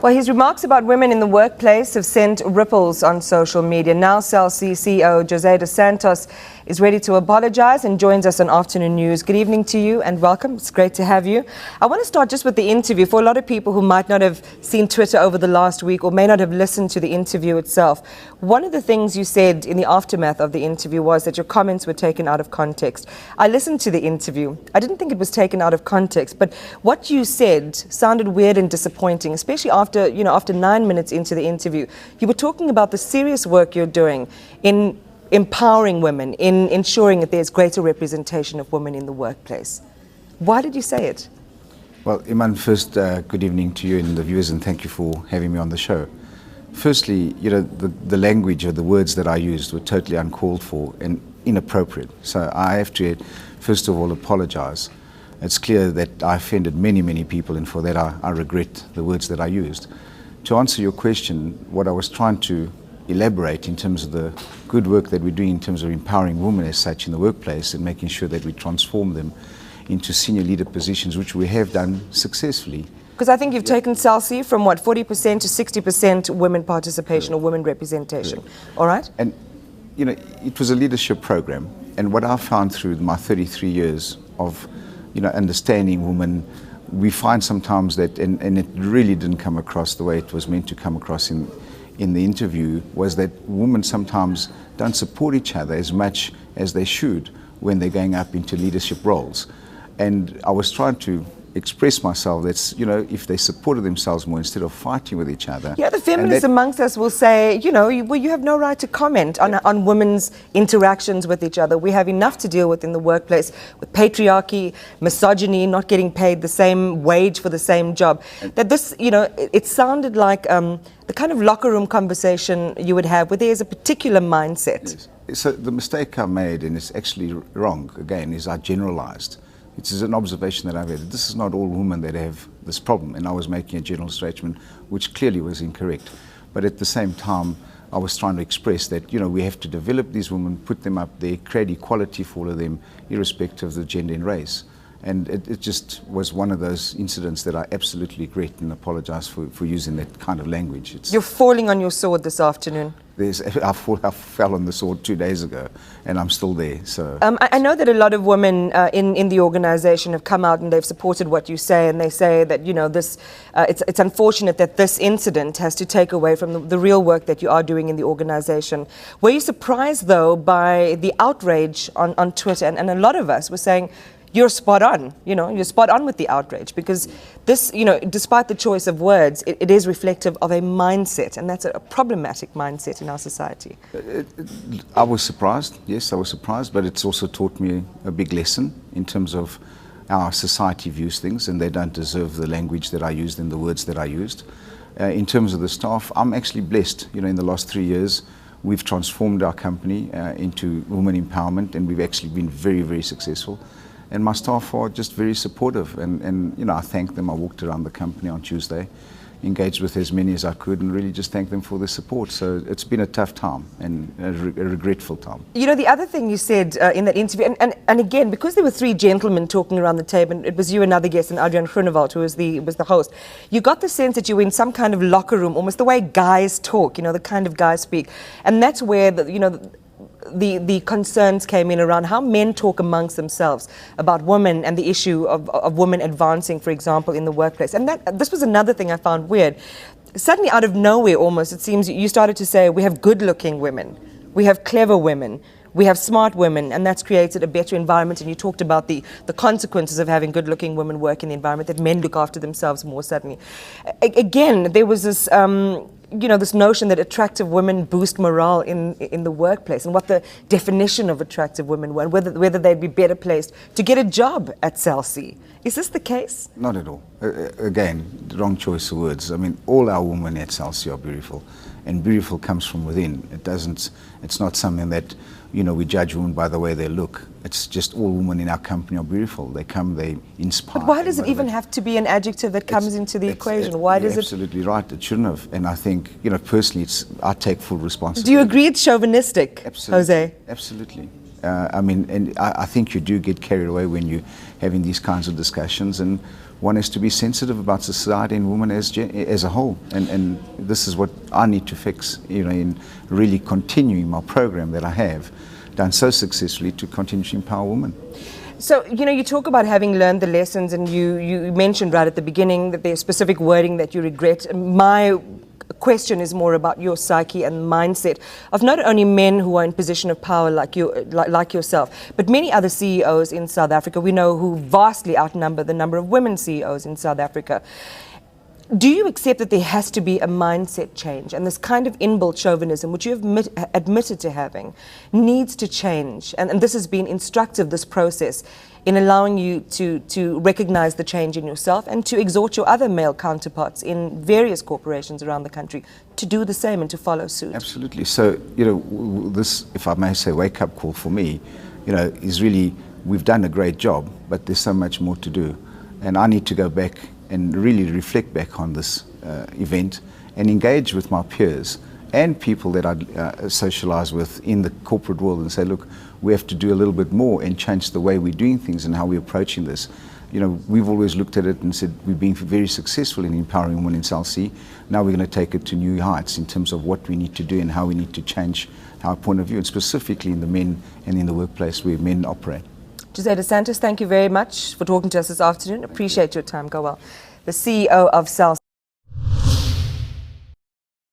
Well, his remarks about women in the workplace have sent ripples on social media. Now CELC CEO José Santos is ready to apologize and joins us on Afternoon News. Good evening to you and welcome. It's great to have you. I want to start just with the interview. For a lot of people who might not have seen Twitter over the last week or may not have listened to the interview itself, one of the things you said in the aftermath of the interview was that your comments were taken out of context. I listened to the interview. I didn't think it was taken out of context, but what you said sounded weird and disappointing, especially after 9 minutes into the interview. You were talking about the serious work you're doing in empowering women, in ensuring that there's greater representation of women in the workplace. Why did you say it? Well, Iman, first, good evening to you and the viewers, and thank you for having me on the show. Firstly, the language or the words that I used were totally uncalled for and inappropriate. So I have to, first of all, apologize. It's clear that I offended many people, and for that I regret the words that I used. To answer your question, what I was trying to elaborate in terms of the good work that we're doing in terms of empowering women as such in the workplace and making sure that we transform them into senior leader positions, which we have done successfully. Because I think you've taken CELC from, 40% to 60% women participation or women representation. All right? And, it was a leadership program. And what I found through my 33 years of, understanding women, we find sometimes that, and it really didn't come across the way it was meant to come across in the interview, was that women sometimes don't support each other as much as they should when they're going up into leadership roles. And I was trying to express myself that, if they supported themselves more instead of fighting with each other. Yeah, the feminists amongst us will say, you have no right to comment on women's interactions with each other. We have enough to deal with in the workplace with patriarchy, misogyny, not getting paid the same wage for the same job. That this, it sounded like the kind of locker room conversation you would have where there's a particular mindset. Yes. So the mistake I made, and it's actually wrong, again, is I generalized. It is an observation that I've had. This is not all women that have this problem, and I was making a general statement which clearly was incorrect. But at the same time, I was trying to express that, we have to develop these women, put them up there, create equality for all of them, irrespective of the gender and race. And it just was one of those incidents that I absolutely regret and apologize for using that kind of language. You're falling on your sword this afternoon. I fell on the sword 2 days ago, and I'm still there. So I know that a lot of women in the organisation have come out and they've supported what you say, and they say that this it's unfortunate that this incident has to take away from the real work that you are doing in the organisation. Were you surprised though by the outrage on Twitter? And a lot of us were saying, you're spot on, you're spot on with the outrage, because this, despite the choice of words, it is reflective of a mindset, and that's a problematic mindset in our society. I was surprised, yes, I was surprised, but it's also taught me a big lesson in terms of our society views things, and they don't deserve the language that I used and the words that I used. In terms of the staff, I'm actually blessed. In the last 3 years, we've transformed our company into women empowerment, and we've actually been very successful. And my staff are just very supportive, and I thank them. I walked around the company on Tuesday, engaged with as many as I could, and really just thank them for their support. So it's been a tough time and a regretful time. The other thing you said in that interview, and again, because there were 3 gentlemen talking around the table, and it was you, another guest, and Adrian Groenewald, who was the host, you got the sense that you were in some kind of locker room, almost the way guys talk, the kind of guys speak. And that's where the concerns came in around how men talk amongst themselves about women and the issue of women advancing, for example, in the workplace. And this was another thing I found weird. Suddenly, out of nowhere almost, it seems you started to say, we have good-looking women, we have clever women, we have smart women, and that's created a better environment. And you talked about the consequences of having good-looking women work in the environment, that men look after themselves more suddenly. Again, there was this this notion that attractive women boost morale in the workplace, and what the definition of attractive women were, and whether they'd be better placed to get a job at CELC. Is this the case? Not at all. Again, the wrong choice of words. I mean, all our women at CELC are beautiful, and beautiful comes from within. It's not something that, we judge women by the way they look. It's just all women in our company are beautiful. They inspire. But why does it even have to be an adjective that comes into the equation? Why does it? You're absolutely right. It shouldn't have. And I think, personally, I take full responsibility. Do you agree it's chauvinistic, Absolutely. Jose? Absolutely. I think you do get carried away when you're having these kinds of discussions. And one is to be sensitive about society and women as a whole. And this is what I need to fix, in really continuing my program that I have done so successfully to continue to empower women. So, you talk about having learned the lessons, and you mentioned right at the beginning that there's specific wording that you regret. My question is more about your psyche and mindset of not only men who are in position of power like yourself, but many other CEOs in South Africa. We know who vastly outnumber the number of women CEOs in South Africa. Do you accept that there has to be a mindset change, and this kind of inbuilt chauvinism, which you have admitted to having, needs to change? And this has been instructive, this process, in allowing you to recognize the change in yourself and to exhort your other male counterparts in various corporations around the country to do the same and to follow suit. Absolutely. So, this, if I may say, wake-up call for me, is really, we've done a great job, but there's so much more to do. And I need to go back and really reflect back on this event and engage with my peers and people that I socialize with in the corporate world and say, look, we have to do a little bit more and change the way we're doing things and how we're approaching this. We've always looked at it and said we've been very successful in empowering women in South Sea. Now we're going to take it to new heights in terms of what we need to do and how we need to change our point of view, and specifically in the men and in the workplace where men operate. Santos, thank you very much for talking to us this afternoon. Appreciate your time. Go well. The CEO of South